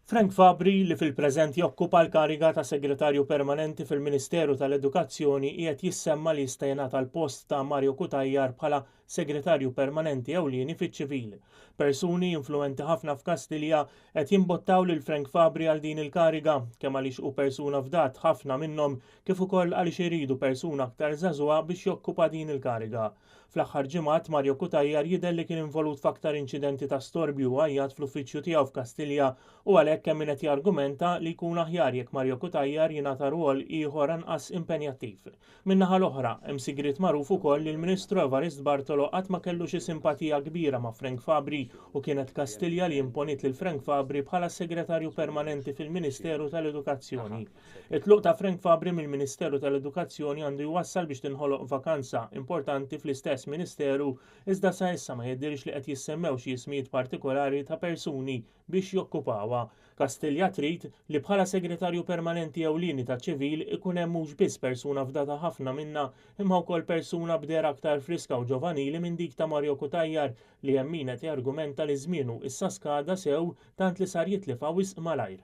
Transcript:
Frank Fabri li fil-preżent jokkupa l-kariga ta' Segretarju Permanenti fil-Ministeru tal-Edukazzjoni qiegħed jissemma li jista' jingħata l-post ta' Mario Kutajjar bħala Segretarju Permanenti ewlieni fiċ-ċivil. Persuni influenti ħafna f'Kastilja qed jimbottaw lil Frank Fabri għal din il-kariga kemm għaliex hu persuna fdat ħafna minnhom kif ukoll għaliex iridu persuna aktar żagħżugħa biex jokkupa din il-kariga. Fl-aħħar ġimgħat Mario Kutajjar jidher li kien involut f'aktar inċidenti ta' storbju għajjat fl-uffiċċju tiegħu f'Kastilja u għalhekk hemm min qed jargumenta li jkun aħjar jekk Mario Kutajjar jingħata rwol ieħor anqas impenjattiv. Min-naħa l-oħra hemm sigriet magħruf ukoll li l-Ministru Evarist Bartolo qatt ma kellu xi simpatija kbira ma' Frank Fabri u kienet Kastilja li imponiet lil Frank Fabri bħala Segretarju Permanenti fil-Ministeru tal-Edukazzjoni. It-tluq ta' Frank Fabri mill-Ministeru tal-Edukazzjoni għandu jwassal biex tinħoloq vakanza importanti fl-istess Ministeru iżda sa issa ma jidhirx li qed jissemmew xi ismijiet partikolari ta' persuni biex jokkupawha. Kastilja trid li bħala Segretarju Permanenti ewlieni taċ-ċivil ikun hemm mhux biss persuna fdata ħafna minnha imma wkoll persuna b'dera aktar friska u ġovanili minn dik ta' Mario Kutajjar li hemm min qed jargumenta li żmienu issa skada sew tant li sar jitlifa wisq malajr.